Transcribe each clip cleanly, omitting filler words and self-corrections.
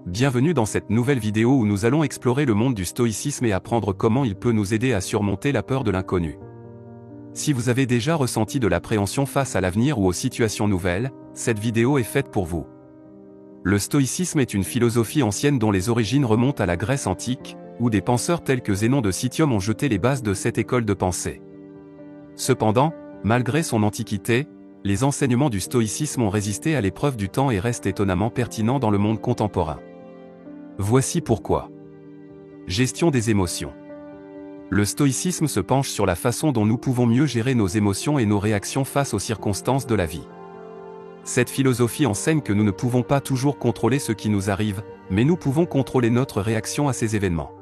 Bienvenue dans cette nouvelle vidéo où nous allons explorer le monde du stoïcisme et apprendre comment il peut nous aider à surmonter la peur de l'inconnu. Si vous avez déjà ressenti de l'appréhension face à l'avenir ou aux situations nouvelles, cette vidéo est faite pour vous. Le stoïcisme est une philosophie ancienne dont les origines remontent à la Grèce antique, où des penseurs tels que Zénon de Citium ont jeté les bases de cette école de pensée. Cependant, malgré son antiquité, les enseignements du stoïcisme ont résisté à l'épreuve du temps et restent étonnamment pertinents dans le monde contemporain. Voici pourquoi. Gestion des émotions. Le stoïcisme se penche sur la façon dont nous pouvons mieux gérer nos émotions et nos réactions face aux circonstances de la vie. Cette philosophie enseigne que nous ne pouvons pas toujours contrôler ce qui nous arrive, mais nous pouvons contrôler notre réaction à ces événements.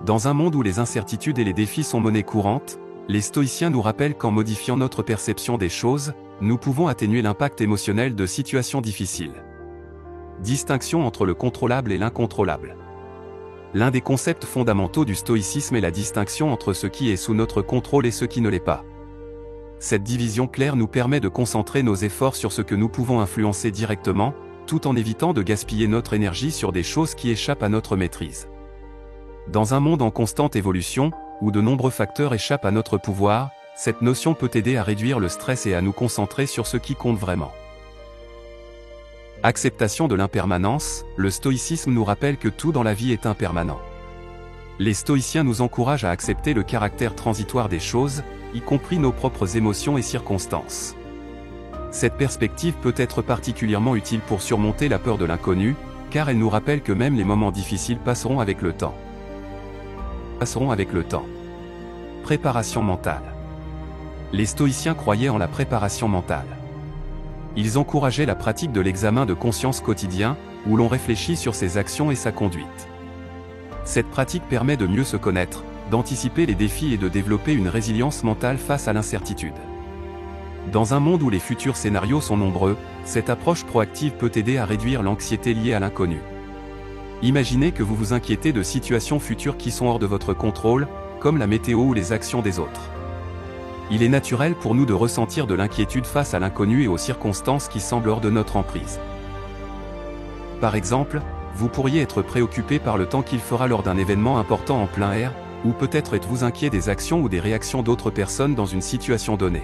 Dans un monde où les incertitudes et les défis sont monnaie courante, les stoïciens nous rappellent qu'en modifiant notre perception des choses, nous pouvons atténuer l'impact émotionnel de situations difficiles. Distinction entre le contrôlable et l'incontrôlable. L'un des concepts fondamentaux du stoïcisme est la distinction entre ce qui est sous notre contrôle et ce qui ne l'est pas. Cette division claire nous permet de concentrer nos efforts sur ce que nous pouvons influencer directement, tout en évitant de gaspiller notre énergie sur des choses qui échappent à notre maîtrise. Dans un monde en constante évolution, où de nombreux facteurs échappent à notre pouvoir, cette notion peut aider à réduire le stress et à nous concentrer sur ce qui compte vraiment. Acceptation de l'impermanence, le stoïcisme nous rappelle que tout dans la vie est impermanent. Les stoïciens nous encouragent à accepter le caractère transitoire des choses, y compris nos propres émotions et circonstances. Cette perspective peut être particulièrement utile pour surmonter la peur de l'inconnu, car elle nous rappelle que même les moments difficiles passeront avec le temps. Préparation mentale. Les stoïciens croyaient en la préparation mentale. Ils encourageaient la pratique de l'examen de conscience quotidien, où l'on réfléchit sur ses actions et sa conduite. Cette pratique permet de mieux se connaître, d'anticiper les défis et de développer une résilience mentale face à l'incertitude. Dans un monde où les futurs scénarios sont nombreux, cette approche proactive peut aider à réduire l'anxiété liée à l'inconnu. Imaginez que vous vous inquiétez de situations futures qui sont hors de votre contrôle, comme la météo ou les actions des autres. Il est naturel pour nous de ressentir de l'inquiétude face à l'inconnu et aux circonstances qui semblent hors de notre emprise. Par exemple, vous pourriez être préoccupé par le temps qu'il fera lors d'un événement important en plein air, ou peut-être êtes-vous inquiet des actions ou des réactions d'autres personnes dans une situation donnée.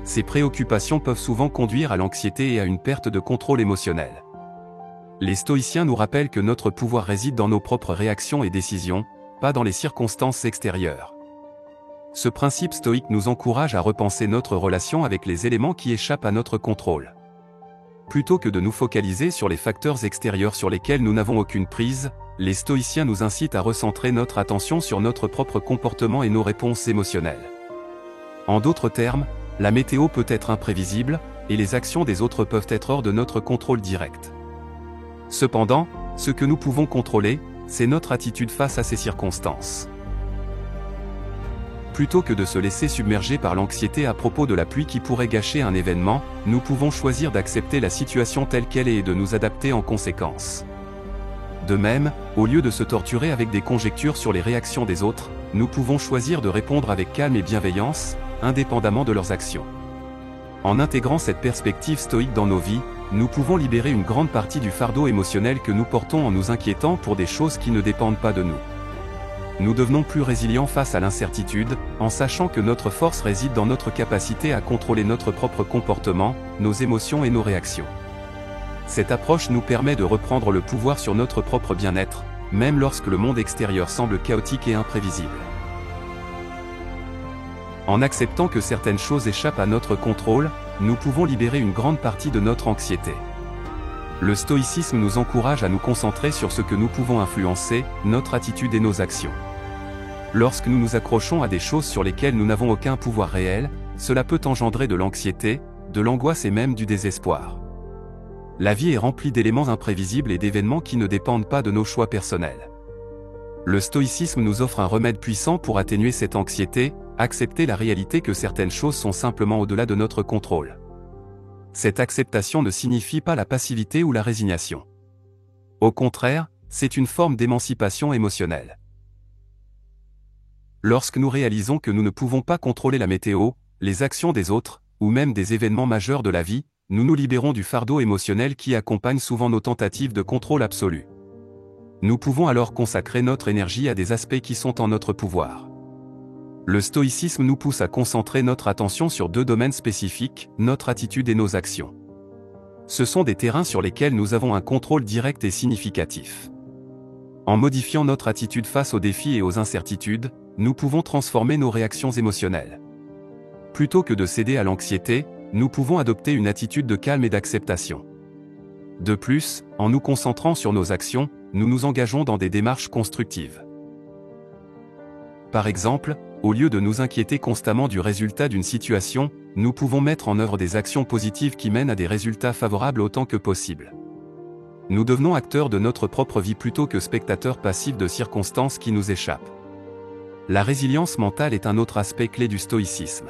Ces préoccupations peuvent souvent conduire à l'anxiété et à une perte de contrôle émotionnel. Les stoïciens nous rappellent que notre pouvoir réside dans nos propres réactions et décisions, pas dans les circonstances extérieures. Ce principe stoïque nous encourage à repenser notre relation avec les éléments qui échappent à notre contrôle. Plutôt que de nous focaliser sur les facteurs extérieurs sur lesquels nous n'avons aucune prise, les stoïciens nous incitent à recentrer notre attention sur notre propre comportement et nos réponses émotionnelles. En d'autres termes, la météo peut être imprévisible, et les actions des autres peuvent être hors de notre contrôle direct. Cependant, ce que nous pouvons contrôler, c'est notre attitude face à ces circonstances. Plutôt que de se laisser submerger par l'anxiété à propos de la pluie qui pourrait gâcher un événement, nous pouvons choisir d'accepter la situation telle qu'elle est et de nous adapter en conséquence. De même, au lieu de se torturer avec des conjectures sur les réactions des autres, nous pouvons choisir de répondre avec calme et bienveillance, indépendamment de leurs actions. En intégrant cette perspective stoïque dans nos vies, nous pouvons libérer une grande partie du fardeau émotionnel que nous portons en nous inquiétant pour des choses qui ne dépendent pas de nous. Nous devenons plus résilients face à l'incertitude, en sachant que notre force réside dans notre capacité à contrôler notre propre comportement, nos émotions et nos réactions. Cette approche nous permet de reprendre le pouvoir sur notre propre bien-être, même lorsque le monde extérieur semble chaotique et imprévisible. En acceptant que certaines choses échappent à notre contrôle, nous pouvons libérer une grande partie de notre anxiété. Le stoïcisme nous encourage à nous concentrer sur ce que nous pouvons influencer, notre attitude et nos actions. Lorsque nous nous accrochons à des choses sur lesquelles nous n'avons aucun pouvoir réel, cela peut engendrer de l'anxiété, de l'angoisse et même du désespoir. La vie est remplie d'éléments imprévisibles et d'événements qui ne dépendent pas de nos choix personnels. Le stoïcisme nous offre un remède puissant pour atténuer cette anxiété, accepter la réalité que certaines choses sont simplement au-delà de notre contrôle. Cette acceptation ne signifie pas la passivité ou la résignation. Au contraire, c'est une forme d'émancipation émotionnelle. Lorsque nous réalisons que nous ne pouvons pas contrôler la météo, les actions des autres, ou même des événements majeurs de la vie, nous nous libérons du fardeau émotionnel qui accompagne souvent nos tentatives de contrôle absolu. Nous pouvons alors consacrer notre énergie à des aspects qui sont en notre pouvoir. Le stoïcisme nous pousse à concentrer notre attention sur 2 domaines spécifiques, notre attitude et nos actions. Ce sont des terrains sur lesquels nous avons un contrôle direct et significatif. En modifiant notre attitude face aux défis et aux incertitudes, nous pouvons transformer nos réactions émotionnelles. Plutôt que de céder à l'anxiété, nous pouvons adopter une attitude de calme et d'acceptation. De plus, en nous concentrant sur nos actions, nous nous engageons dans des démarches constructives. Par exemple, au lieu de nous inquiéter constamment du résultat d'une situation, nous pouvons mettre en œuvre des actions positives qui mènent à des résultats favorables autant que possible. Nous devenons acteurs de notre propre vie plutôt que spectateurs passifs de circonstances qui nous échappent. La résilience mentale est un autre aspect clé du stoïcisme.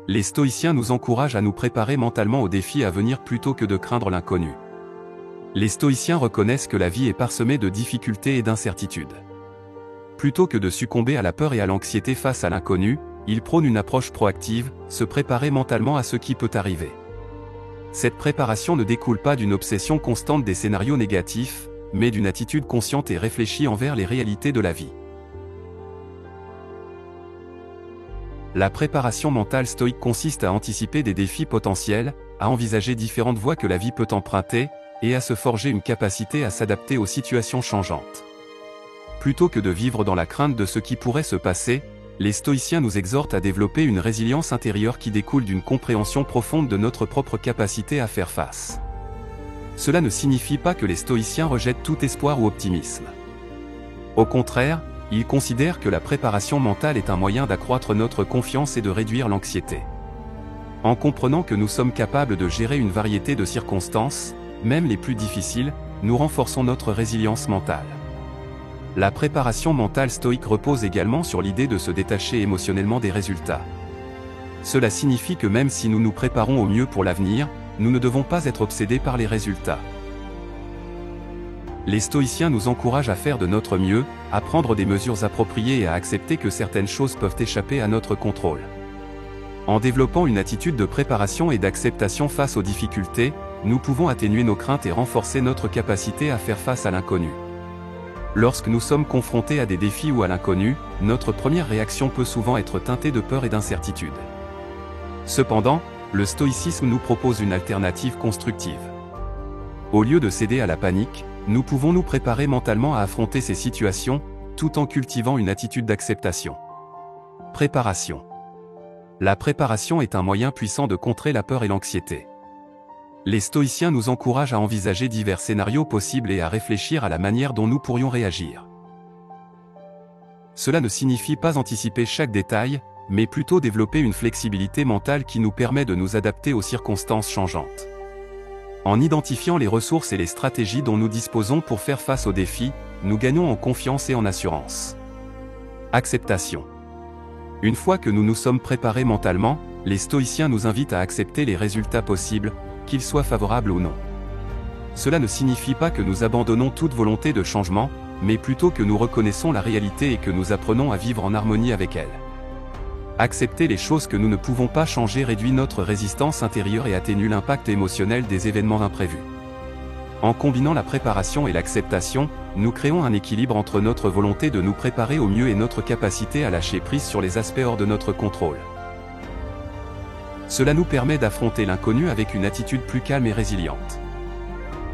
Les stoïciens nous encouragent à nous préparer mentalement aux défis à venir plutôt que de craindre l'inconnu. Les stoïciens reconnaissent que la vie est parsemée de difficultés et d'incertitudes. Plutôt que de succomber à la peur et à l'anxiété face à l'inconnu, ils prônent une approche proactive, se préparer mentalement à ce qui peut arriver. Cette préparation ne découle pas d'une obsession constante des scénarios négatifs, mais d'une attitude consciente et réfléchie envers les réalités de la vie. La préparation mentale stoïque consiste à anticiper des défis potentiels, à envisager différentes voies que la vie peut emprunter, et à se forger une capacité à s'adapter aux situations changeantes. Plutôt que de vivre dans la crainte de ce qui pourrait se passer, les stoïciens nous exhortent à développer une résilience intérieure qui découle d'une compréhension profonde de notre propre capacité à faire face. Cela ne signifie pas que les stoïciens rejettent tout espoir ou optimisme. Au contraire, ils considèrent que la préparation mentale est un moyen d'accroître notre confiance et de réduire l'anxiété. En comprenant que nous sommes capables de gérer une variété de circonstances, même les plus difficiles, nous renforçons notre résilience mentale. La préparation mentale stoïque repose également sur l'idée de se détacher émotionnellement des résultats. Cela signifie que même si nous nous préparons au mieux pour l'avenir, nous ne devons pas être obsédés par les résultats. Les stoïciens nous encouragent à faire de notre mieux, à prendre des mesures appropriées et à accepter que certaines choses peuvent échapper à notre contrôle. En développant une attitude de préparation et d'acceptation face aux difficultés, nous pouvons atténuer nos craintes et renforcer notre capacité à faire face à l'inconnu. Lorsque nous sommes confrontés à des défis ou à l'inconnu, notre première réaction peut souvent être teintée de peur et d'incertitude. Cependant, le stoïcisme nous propose une alternative constructive. Au lieu de céder à la panique, nous pouvons nous préparer mentalement à affronter ces situations, tout en cultivant une attitude d'acceptation. Préparation. La préparation est un moyen puissant de contrer la peur et l'anxiété. Les stoïciens nous encouragent à envisager divers scénarios possibles et à réfléchir à la manière dont nous pourrions réagir. Cela ne signifie pas anticiper chaque détail, mais plutôt développer une flexibilité mentale qui nous permet de nous adapter aux circonstances changeantes. En identifiant les ressources et les stratégies dont nous disposons pour faire face aux défis, nous gagnons en confiance et en assurance. Acceptation. Une fois que nous nous sommes préparés mentalement, les stoïciens nous invitent à accepter les résultats possibles, qu'ils soient favorables ou non. Cela ne signifie pas que nous abandonnons toute volonté de changement, mais plutôt que nous reconnaissons la réalité et que nous apprenons à vivre en harmonie avec elle. Accepter les choses que nous ne pouvons pas changer réduit notre résistance intérieure et atténue l'impact émotionnel des événements imprévus. En combinant la préparation et l'acceptation, nous créons un équilibre entre notre volonté de nous préparer au mieux et notre capacité à lâcher prise sur les aspects hors de notre contrôle. Cela nous permet d'affronter l'inconnu avec une attitude plus calme et résiliente.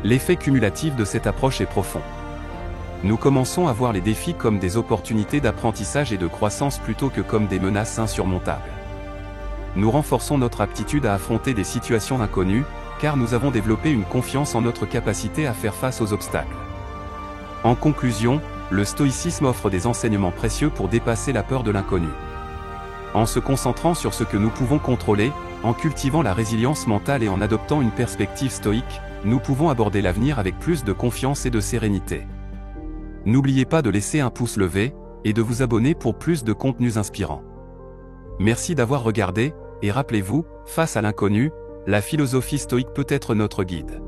L'effet cumulatif de cette approche est profond. Nous commençons à voir les défis comme des opportunités d'apprentissage et de croissance plutôt que comme des menaces insurmontables. Nous renforçons notre aptitude à affronter des situations inconnues, car nous avons développé une confiance en notre capacité à faire face aux obstacles. En conclusion, le stoïcisme offre des enseignements précieux pour dépasser la peur de l'inconnu. En se concentrant sur ce que nous pouvons contrôler, en cultivant la résilience mentale et en adoptant une perspective stoïque, nous pouvons aborder l'avenir avec plus de confiance et de sérénité. N'oubliez pas de laisser un pouce levé, et de vous abonner pour plus de contenus inspirants. Merci d'avoir regardé, et rappelez-vous, face à l'inconnu, la philosophie stoïque peut être notre guide.